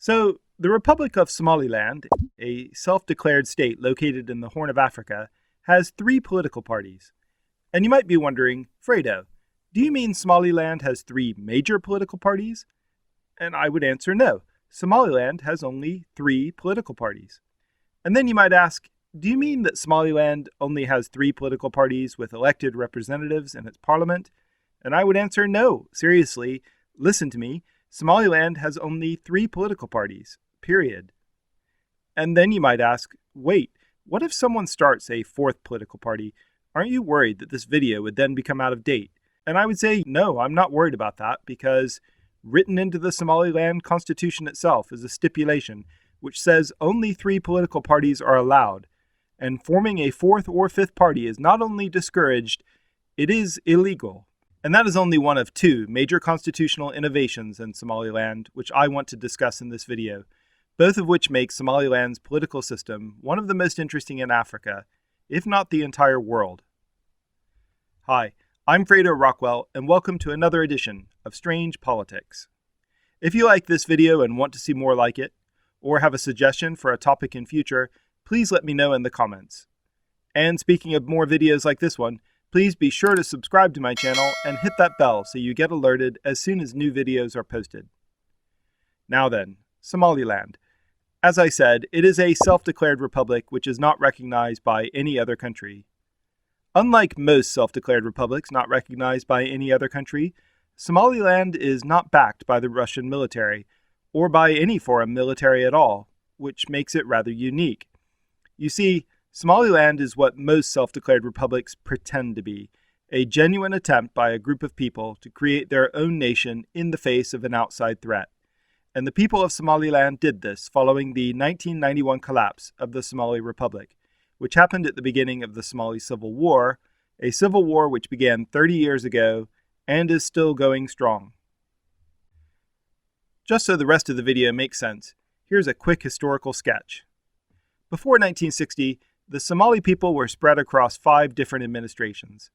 So, the Republic of Somaliland, a self-declared state located in the Horn of Africa, has three political parties. And you might be wondering, Fredo, do you mean Somaliland has three major political parties? And I would answer no. Somaliland has only three political parties. And then you might ask, do you mean that Somaliland only has three political parties with elected representatives in its parliament? And I would answer no. Seriously, listen to me. Somaliland has only three political parties, period. And then you might ask, wait, what if someone starts a fourth political party? Aren't you worried that this video would then become out of date? And I would say, no, I'm not worried about that because written into the Somaliland Constitution itself is a stipulation which says only three political parties are allowed, and forming a fourth or fifth party is not only discouraged, it is illegal. And that is only one of two major constitutional innovations in Somaliland, which I want to discuss in this video, both of which make Somaliland's political system one of the most interesting in Africa, if not the entire world. Hi, I'm Fredo Rockwell, and welcome to another edition of Strange Politics. If you like this video and want to see more like it, or have a suggestion for a topic in future, please let me know in the comments. And speaking of more videos like this one, please be sure to subscribe to my channel and hit that bell so you get alerted as soon as new videos are posted. Now then, Somaliland. As I said, it is a self-declared republic which is not recognized by any other country. Unlike most self-declared republics not recognized by any other country, Somaliland is not backed by the Russian military, or by any foreign military at all, which makes it rather unique. You see, Somaliland is what most self-declared republics pretend to be, a genuine attempt by a group of people to create their own nation in the face of an outside threat. And the people of Somaliland did this following the 1991 collapse of the Somali Republic, which happened at the beginning of the Somali Civil War, a civil war which began 30 years ago and is still going strong. Just so the rest of the video makes sense, here's a quick historical sketch. Before 1960, the Somali people were spread across 5 different administrations: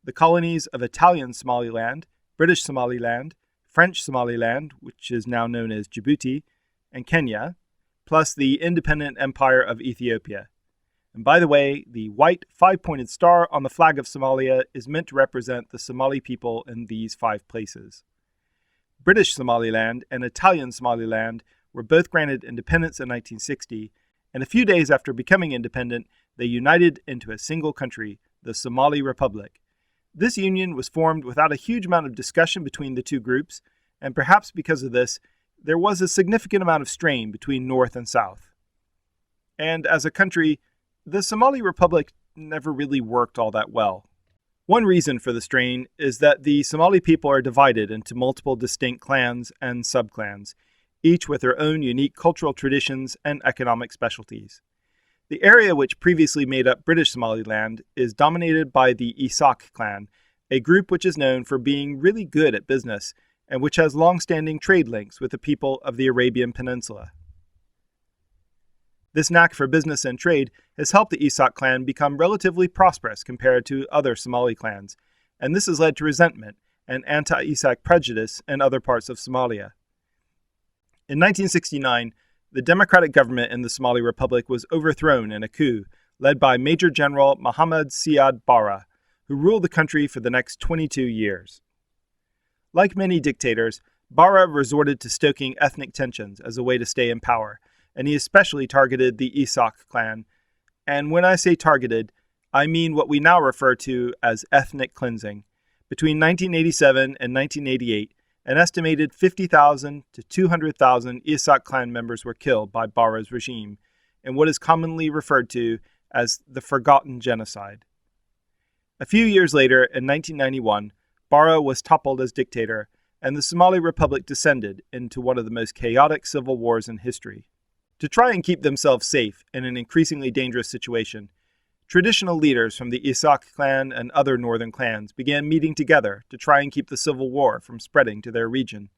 the colonies of Italian Somaliland, British Somaliland, French Somaliland, which is now known as Djibouti, and Kenya, plus the independent empire of Ethiopia. And by the way, the white 5-pointed star on the flag of Somalia is meant to represent the Somali people in these 5 places. British Somaliland and Italian Somaliland were both granted independence in 1960, and a few days after becoming independent, they united into a single country, the Somali Republic. This union was formed without a huge amount of discussion between the two groups, and perhaps because of this, there was a significant amount of strain between North and South. And as a country, the Somali Republic never really worked all that well. One reason for the strain is that the Somali people are divided into multiple distinct clans and subclans, each with their own unique cultural traditions and economic specialties. The area which previously made up British Somaliland is dominated by the Isaaq clan, a group which is known for being really good at business and which has long-standing trade links with the people of the Arabian Peninsula. This knack for business and trade has helped the Isaaq clan become relatively prosperous compared to other Somali clans, and this has led to resentment and anti-Isaaq prejudice in other parts of Somalia. In 1969, the democratic government in the Somali Republic was overthrown in a coup led by Major General Mohammed Siad Barre, who ruled the country for the next 22 years. Like many dictators, Barre resorted to stoking ethnic tensions as a way to stay in power, and he especially targeted the Isaaq clan. And when I say targeted, I mean what we now refer to as ethnic cleansing. Between 1987 and 1988, an estimated 50,000 to 200,000 Isaaq clan members were killed by Barre's regime in what is commonly referred to as the Forgotten Genocide. A few years later, in 1991, Barre was toppled as dictator, and the Somali Republic descended into one of the most chaotic civil wars in history. To try and keep themselves safe in an increasingly dangerous situation, traditional leaders from the Isaaq clan and other northern clans began meeting together to try and keep the civil war from spreading to their region.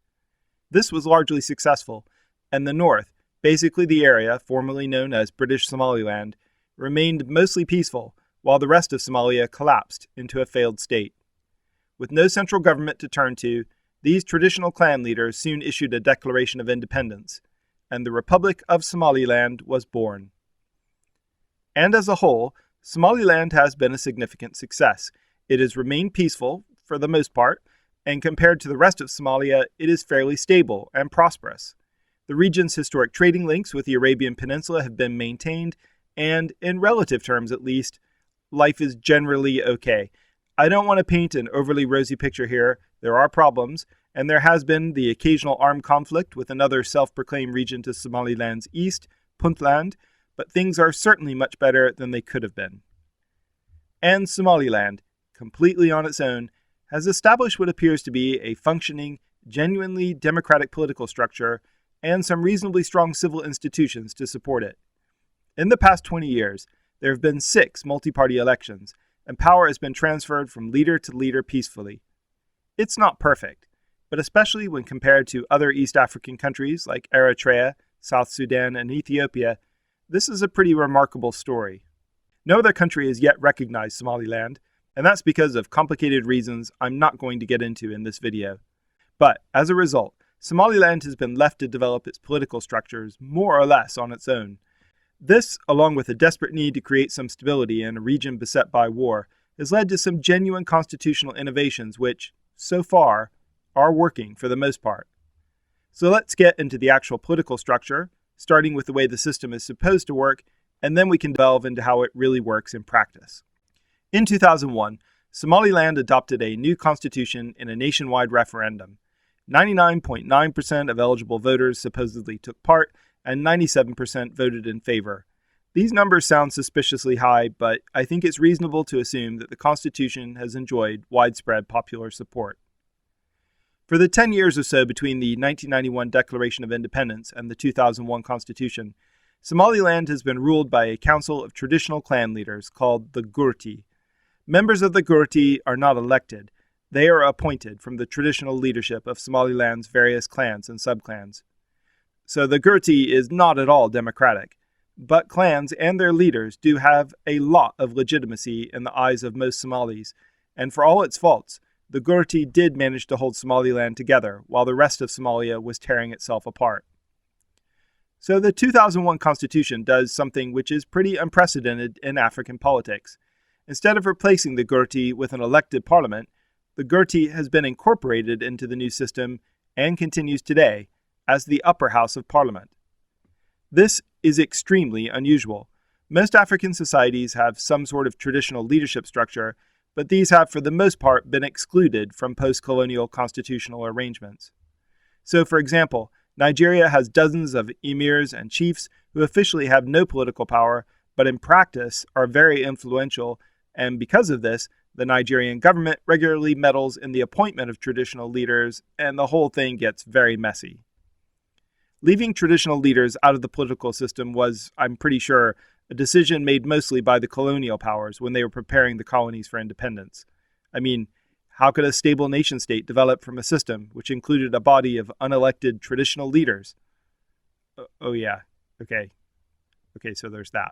This was largely successful, and the north, basically the area formerly known as British Somaliland, remained mostly peaceful, while the rest of Somalia collapsed into a failed state. With no central government to turn to, these traditional clan leaders soon issued a declaration of independence, and the Republic of Somaliland was born. And as a whole, Somaliland has been a significant success. It has remained peaceful, for the most part, and compared to the rest of Somalia, it is fairly stable and prosperous. The region's historic trading links with the Arabian Peninsula have been maintained, and, in relative terms at least, life is generally okay. I don't want to paint an overly rosy picture here. There are problems, and there has been the occasional armed conflict with another self-proclaimed region to Somaliland's east, Puntland, but things are certainly much better than they could have been. And Somaliland, completely on its own, has established what appears to be a functioning, genuinely democratic political structure and some reasonably strong civil institutions to support it. In the past 20 years, there have been 6 multi-party elections, and power has been transferred from leader to leader peacefully. It's not perfect, but especially when compared to other East African countries like Eritrea, South Sudan, and Ethiopia, this is a pretty remarkable story. No other country has yet recognized Somaliland, and that's because of complicated reasons I'm not going to get into in this video. But, as a result, Somaliland has been left to develop its political structures more or less on its own. This, along with a desperate need to create some stability in a region beset by war, has led to some genuine constitutional innovations which, so far, are working for the most part. So let's get into the actual political structure, starting with the way the system is supposed to work, and then we can delve into how it really works in practice. In 2001, Somaliland adopted a new constitution in a nationwide referendum. 99.9% of eligible voters supposedly took part, and 97% voted in favor. These numbers sound suspiciously high, but I think it's reasonable to assume that the Constitution has enjoyed widespread popular support. For the 10 years or so between the 1991 Declaration of Independence and the 2001 Constitution, Somaliland has been ruled by a council of traditional clan leaders called the Gurti. Members of the Gurti are not elected. They are appointed from the traditional leadership of Somaliland's various clans and subclans. So the Gurti is not at all democratic, but clans and their leaders do have a lot of legitimacy in the eyes of most Somalis, and for all its faults, the Gurti did manage to hold Somaliland together while the rest of Somalia was tearing itself apart. So the 2001 Constitution does something which is pretty unprecedented in African politics. Instead of replacing the Gurti with an elected parliament, the Gurti has been incorporated into the new system and continues today as the upper house of parliament. This is extremely unusual. Most African societies have some sort of traditional leadership structure, but these have for the most part been excluded from post-colonial constitutional arrangements. So, for example, Nigeria has dozens of emirs and chiefs who officially have no political power, but in practice are very influential, and because of this, the Nigerian government regularly meddles in the appointment of traditional leaders, and the whole thing gets very messy. Leaving traditional leaders out of the political system was, I'm pretty sure, a decision made mostly by the colonial powers when they were preparing the colonies for independence. I mean, how could a stable nation-state develop from a system which included a body of unelected traditional leaders? Okay, so there's that.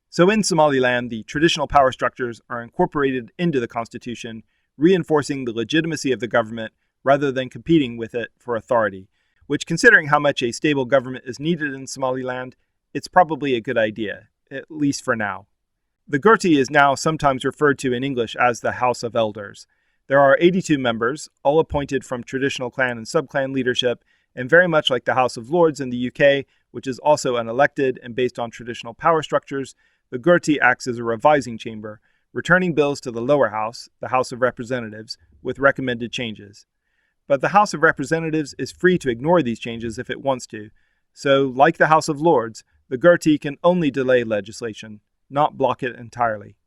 So in Somaliland, the traditional power structures are incorporated into the constitution, reinforcing the legitimacy of the government rather than competing with it for authority, which, considering how much a stable government is needed in Somaliland, it's probably a good idea, at least for now. The Gurti is now sometimes referred to in English as the House of Elders. There are 82 members, all appointed from traditional clan and subclan leadership, and very much like the House of Lords in the UK, which is also unelected and based on traditional power structures, the Gurti acts as a revising chamber, returning bills to the lower house, the House of Representatives, with recommended changes. But the House of Representatives is free to ignore these changes if it wants to. So, like the House of Lords, the Gurti can only delay legislation, not block it entirely.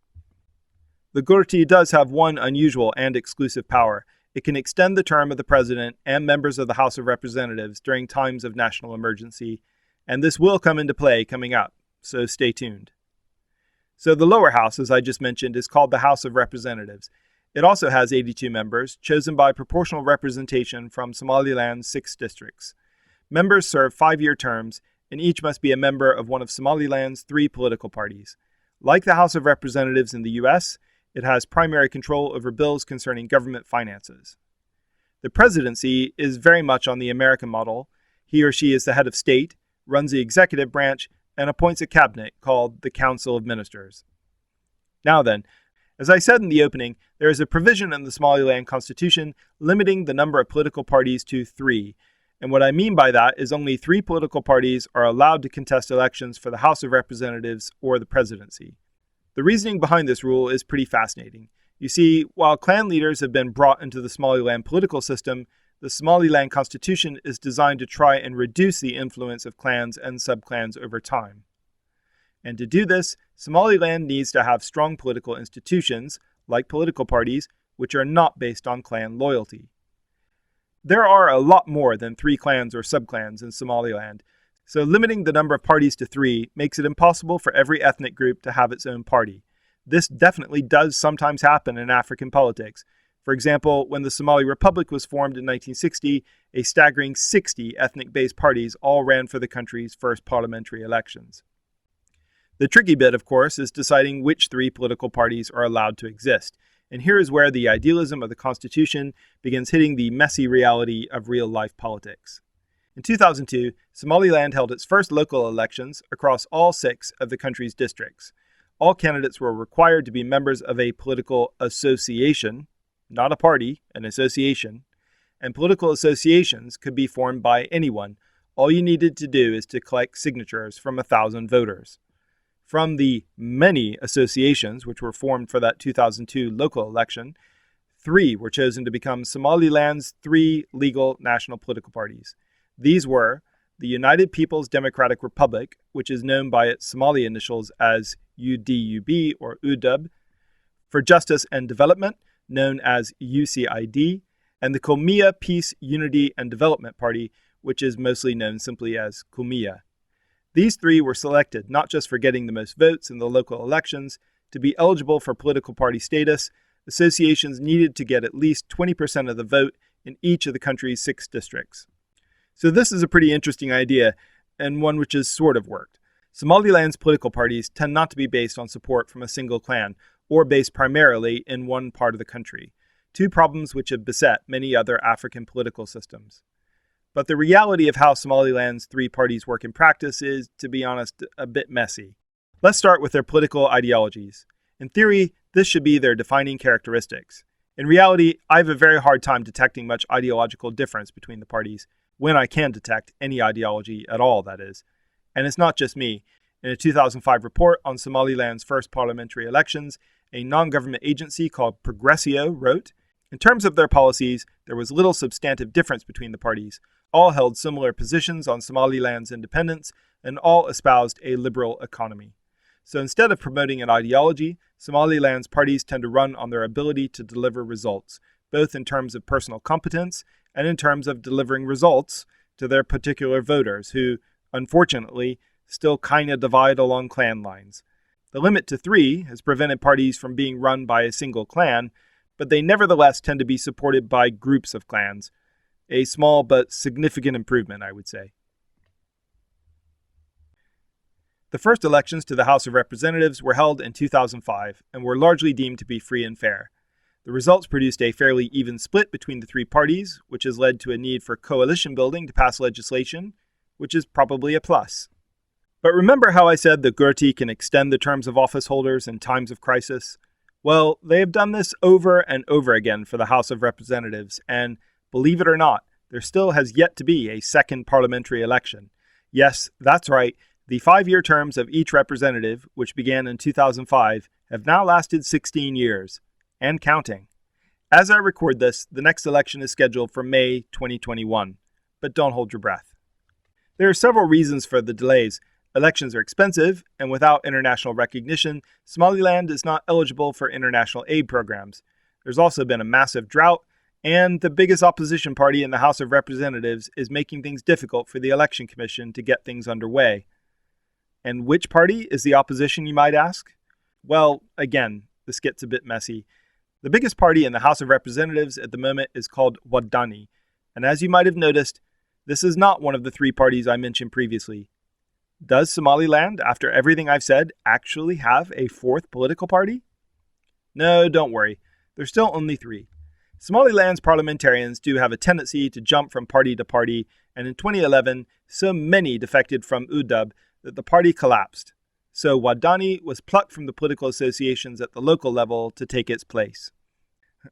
The Gurti does have one unusual and exclusive power. It can extend the term of the president and members of the House of Representatives during times of national emergency, and this will come into play coming up, so stay tuned. So the lower house, as I just mentioned, is called the House of Representatives. It also has 82 members, chosen by proportional representation from Somaliland's 6 districts. Members serve 5-year terms, and each must be a member of one of Somaliland's 3 political parties. Like the House of Representatives in the U.S., it has primary control over bills concerning government finances. The presidency is very much on the American model. He or she is the head of state, runs the executive branch, and appoints a cabinet called the Council of Ministers. Now then, as I said in the opening, there is a provision in the Somaliland Constitution limiting the number of political parties to 3. And what I mean by that is only 3 political parties are allowed to contest elections for the House of Representatives or the presidency. The reasoning behind this rule is pretty fascinating. You see, while clan leaders have been brought into the Somaliland political system, the Somaliland Constitution is designed to try and reduce the influence of clans and subclans over time. And to do this, Somaliland needs to have strong political institutions, like political parties, which are not based on clan loyalty. There are a lot more than 3 clans or subclans in Somaliland, so limiting the number of parties to 3 makes it impossible for every ethnic group to have its own party. This definitely does sometimes happen in African politics. For example, when the Somali Republic was formed in 1960, a staggering 60 ethnic-based parties all ran for the country's first parliamentary elections. The tricky bit, of course, is deciding which 3 political parties are allowed to exist. And here is where the idealism of the Constitution begins hitting the messy reality of real-life politics. In 2002, Somaliland held its first local elections across all 6 of the country's districts. All candidates were required to be members of a political association, not a party, an association, and political associations could be formed by anyone. All you needed to do is to collect signatures from 1,000 voters. From the many associations which were formed for that 2002 local election, 3 were chosen to become Somaliland's 3 legal national political parties. These were the United People's Democratic Republic, which is known by its Somali initials as UDUB or UDUB, for Justice and Development, known as UCID, and the Kulmiya Peace, Unity and Development Party, which is mostly known simply as Kulmiya. These 3 were selected not just for getting the most votes in the local elections. To be eligible for political party status, associations needed to get at least 20% of the vote in each of the country's 6 districts. So this is a pretty interesting idea, and one which has sort of worked. Somaliland's political parties tend not to be based on support from a single clan, or based primarily in one part of the country, 2 problems which have beset many other African political systems. But the reality of how Somaliland's 3 parties work in practice is, to be honest, a bit messy. Let's start with their political ideologies. In theory, this should be their defining characteristics. In reality, I have a very hard time detecting much ideological difference between the parties, when I can detect any ideology at all, that is. And it's not just me. In a 2005 report on Somaliland's first parliamentary elections, a non-government agency called Progressio wrote, "In terms of their policies, there was little substantive difference between the parties. All held similar positions on Somaliland's independence, and all espoused a liberal economy." So instead of promoting an ideology, Somaliland's parties tend to run on their ability to deliver results, both in terms of personal competence and in terms of delivering results to their particular voters, who, unfortunately, still kinda divide along clan lines. The limit to 3 has prevented parties from being run by a single clan, but they nevertheless tend to be supported by groups of clans. A small but significant improvement, I would say. The first elections to the House of Representatives were held in 2005 and were largely deemed to be free and fair. The results produced a fairly even split between the 3 parties, which has led to a need for coalition building to pass legislation, which is probably a plus. But remember how I said that Gurti can extend the terms of office holders in times of crisis? Well, they have done this over and over again for the House of Representatives, and believe it or not, there still has yet to be a second parliamentary election. Yes, that's right, the 5-year terms of each representative, which began in 2005, have now lasted 16 years, and counting. As I record this, the next election is scheduled for May 2021, but don't hold your breath. There are several reasons for the delays. Elections are expensive, and without international recognition, Somaliland is not eligible for international aid programs. There's also been a massive drought, and the biggest opposition party in the House of Representatives is making things difficult for the Election Commission to get things underway. And which party is the opposition, you might ask? Well, again, this gets a bit messy. The biggest party in the House of Representatives at the moment is called Wadani, and as you might have noticed, this is not one of the 3 parties I mentioned previously. Does Somaliland, after everything I've said, actually have a 4th political party? No, don't worry. There's still only 3. Somaliland's parliamentarians do have a tendency to jump from party to party, and in 2011, so many defected from UDUB that the party collapsed. So Wadani was plucked from the political associations at the local level to take its place.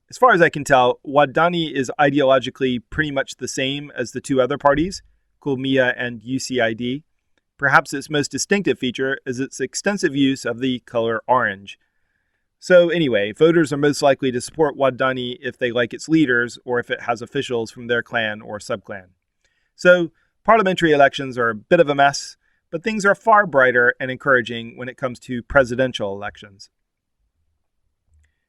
As far as I can tell, Wadani is ideologically pretty much the same as the two other parties, Kulmiya and UCID. Perhaps its most distinctive feature is its extensive use of the color orange. So anyway, voters are most likely to support Wadani if they like its leaders or if it has officials from their clan or subclan. So parliamentary elections are a bit of a mess, but things are far brighter and encouraging when it comes to presidential elections.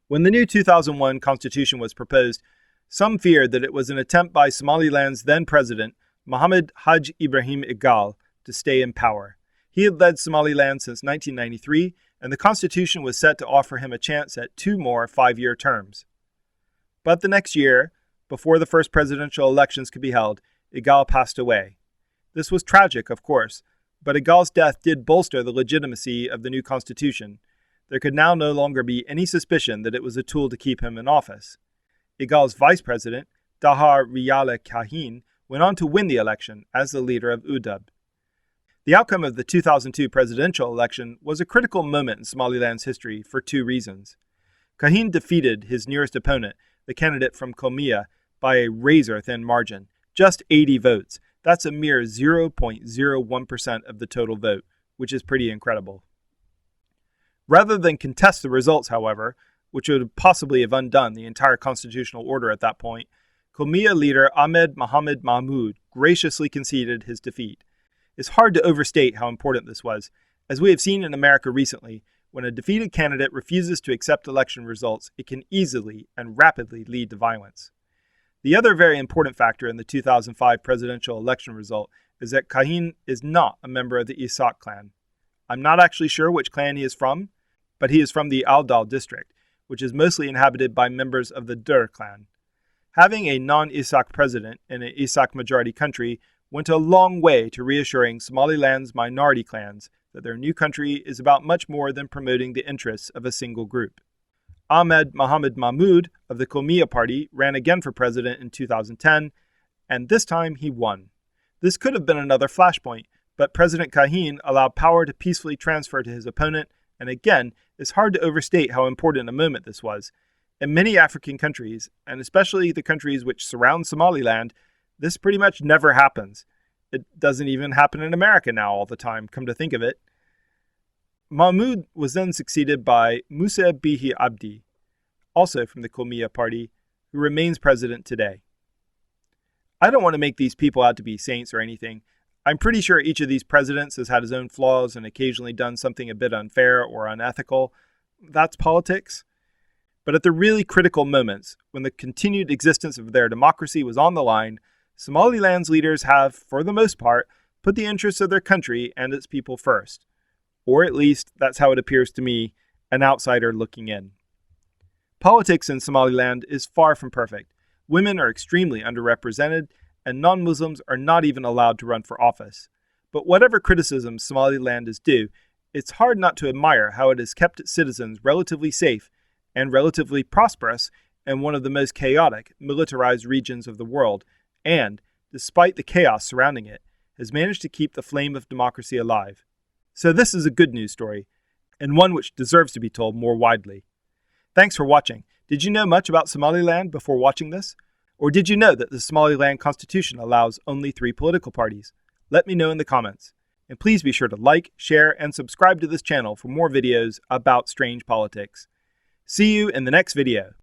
When the new 2001 constitution was proposed, some feared that it was an attempt by Somaliland's then president, Mohammed Haj Ibrahim Igal, to stay in power. He had led Somaliland since 1993, and the constitution was set to offer him a chance at 2 more 5-year terms. But the next year, before the first presidential elections could be held, Igal passed away. This was tragic, of course, but Igal's death did bolster the legitimacy of the new constitution. There could now no longer be any suspicion that it was a tool to keep him in office. Igal's vice president, Dahar Riyale Kahin, went on to win the election as the leader of UDUB. The outcome of the 2002 presidential election was a critical moment in Somaliland's history for 2 reasons. Kahin defeated his nearest opponent, the candidate from Kulmiya, by a razor-thin margin, just 80 votes. That's a mere 0.01% of the total vote, which is pretty incredible. Rather than contest the results, however, which would possibly have undone the entire constitutional order at that point, Kulmiya leader Ahmed Mohamed Mahmoud graciously conceded his defeat. It's hard to overstate how important this was, as we have seen in America recently. When a defeated candidate refuses to accept election results, it can easily and rapidly lead to violence. The other very important factor in the 2005 presidential election result is that Kahin is not a member of the Isak clan. I'm not actually sure which clan he is from, but he is from the Aldal district, which is mostly inhabited by members of the Dur clan. Having a non-Isak president in an Isak majority country went a long way to reassuring Somaliland's minority clans that their new country is about much more than promoting the interests of a single group. Ahmed Mohamed Mahmoud of the Kulmiya party ran again for president in 2010, and this time he won. This could have been another flashpoint, but President Kahin allowed power to peacefully transfer to his opponent, and again, it's hard to overstate how important a moment this was. In many African countries, and especially the countries which surround Somaliland, this pretty much never happens. It doesn't even happen in America now all the time, come to think of it. Mahmoud was then succeeded by Musa Bihi Abdi, also from the Kulmiya party, who remains president today. I don't want to make these people out to be saints or anything. I'm pretty sure each of these presidents has had his own flaws and occasionally done something a bit unfair or unethical. That's politics. But at the really critical moments, when the continued existence of their democracy was on the line, Somaliland's leaders have, for the most part, put the interests of their country and its people first. Or at least, that's how it appears to me, an outsider looking in. Politics in Somaliland is far from perfect. Women are extremely underrepresented, and non-Muslims are not even allowed to run for office. But whatever criticism Somaliland is due, it's hard not to admire how it has kept its citizens relatively safe and relatively prosperous in one of the most chaotic, militarized regions of the world, and, despite the chaos surrounding it, has managed to keep the flame of democracy alive. So this is a good news story, and one which deserves to be told more widely. Thanks for watching. Did you know much about Somaliland before watching this? Or did you know that the Somaliland Constitution allows only 3 political parties? Let me know in the comments. And please be sure to like, share, and subscribe to this channel for more videos about strange politics. See you in the next video.